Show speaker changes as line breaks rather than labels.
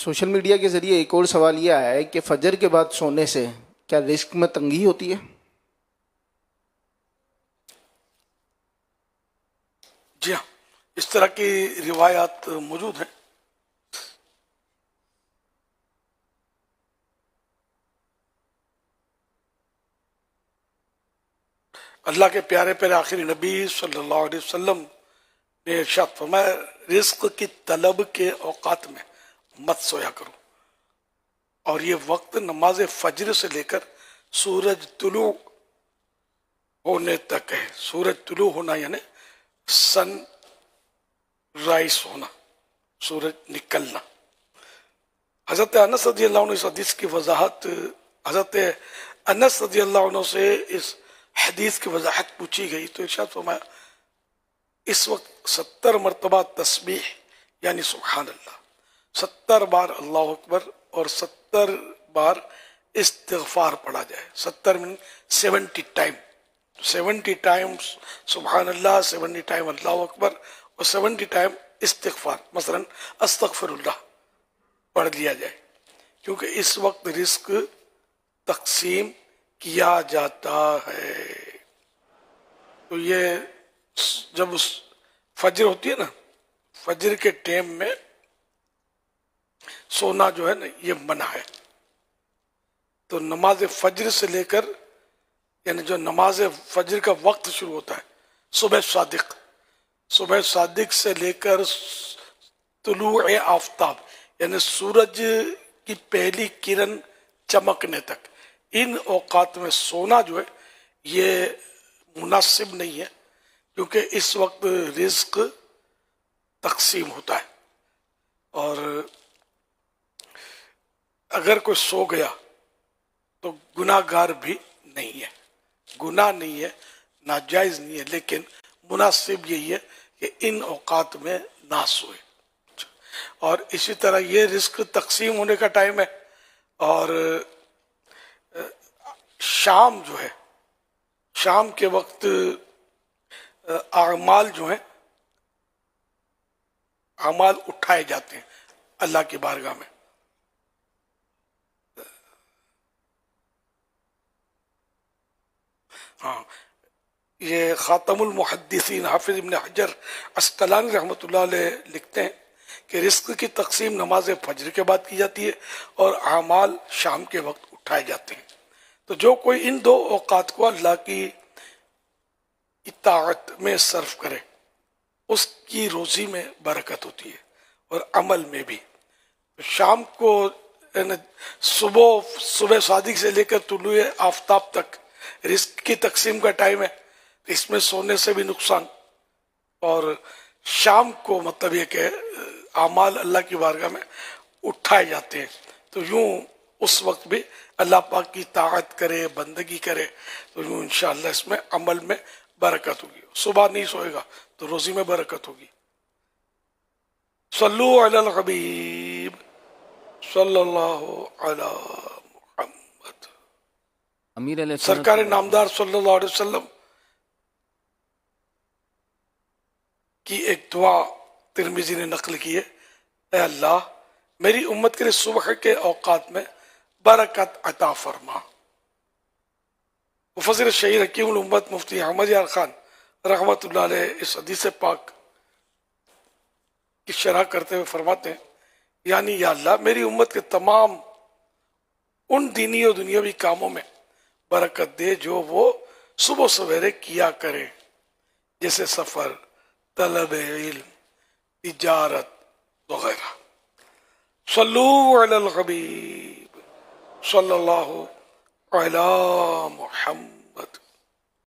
Social media کے ذریعے ایک اور سوال یہ آیا ہے کہ فجر کے بعد سونے سے کیا رزق میں تنگی ہوتی ہے؟
جی ہاں، اس طرح کی روایات موجود ہیں۔ اللہ کے پیارے پیارے آخری نبی صلی اللہ علیہ وسلم نے ارشاد فرمایا، رزق کی طلب کے اوقات میں مت سویا کرو، اور یہ وقت نماز فجر سے لے کر سورج طلوع ہونے تک ہے۔ سورج طلوع ہونا یعنی سن رائز ہونا، سورج نکلنا۔ حضرت انس رضی اللہ عنہ اس حدیث کی وضاحت حضرت انس رضی اللہ عنہ سے اس حدیث کی وضاحت پوچھی گئی تو ارشاد فرمایا، اس وقت 70 مرتبہ تسبیح یعنی سبحان اللہ، 70 بار اللہ اکبر اور 70 بار استغفار پڑھا جائے۔ 70 من 70 ٹائم، 70 ٹائم سبحان اللہ، 70 ٹائم اللہ اکبر اور 70 ٹائم استغفار، مثلا استغفر اللہ پڑھ لیا جائے، کیونکہ اس وقت رزق تقسیم کیا جاتا ہے۔ تو یہ جب فجر ہوتی ہے نا، فجر کے ٹائم میں سونا جو ہے نا یہ منع ہے۔ تو نماز فجر سے لے کر یعنی جو نماز فجر کا وقت شروع ہوتا ہے صبح صادق، صبح صادق سے لے کر طلوع آفتاب یعنی سورج کی پہلی کرن چمکنے تک، ان اوقات میں سونا جو ہے یہ مناسب نہیں ہے، کیونکہ اس وقت رزق تقسیم ہوتا ہے، اور اگر کوئی سو گیا تو گناہ گار بھی نہیں ہے، گناہ نہیں ہے، ناجائز نہیں ہے، لیکن مناسب یہی ہے کہ ان اوقات میں نہ سوئے۔ اور اسی طرح یہ رزق تقسیم ہونے کا ٹائم ہے، اور شام جو ہے، شام کے وقت اعمال جو ہیں، اعمال اٹھائے جاتے ہیں اللہ کی بارگاہ میں۔ ہاں، یہ خاتم المحدثین حافظ ابن حجر عسقلانی رحمۃ اللہ علیہ لکھتے ہیں کہ رزق کی تقسیم نماز فجر کے بعد کی جاتی ہے اور اعمال شام کے وقت اٹھائے جاتے ہیں۔ تو جو کوئی ان دو اوقات کو اللہ کی اطاعت میں صرف کرے اس کی روزی میں برکت ہوتی ہے اور عمل میں بھی۔ شام کو صبح صادق سے لے کر طلوع آفتاب تک رزق کی تقسیم کا ٹائم ہے، اس میں سونے سے بھی نقصان، اور شام کو مطلب یہ کہ اعمال اللہ کی بارگاہ میں اٹھائے جاتے ہیں۔ تو یوں اس وقت بھی اللہ پاک کی طاعت کرے، بندگی کرے، تو یوں انشاءاللہ اس میں عمل میں برکت ہوگی۔ صبح نہیں سوئے گا تو روزی میں برکت ہوگی۔ صلو علی الحبیب صلی اللہ علی محمد۔
امیر علیہ
سرکار نامدار صلی اللہ علیہ وسلم کی ایک دعا ترمذی نے نقل کی ہے، اے اللہ میری امت کے لیے صبح کے اوقات میں برکت عطا فرما۔ مفسر شہیر حکیم الامت مفتی احمد یار خان رحمۃ اللہ علیہ اس حدیث پاک کی شرح کرتے ہوئے فرماتے ہیں، یعنی یا اللہ میری امت کے تمام ان دینی اور دنیاوی کاموں میں برکت دے جو وہ صبح سویرے کیا کرے، جیسے سفر، طلب علم، تجارت وغیرہ۔ صلو علی الحبیب صلی اللہ علی محمد۔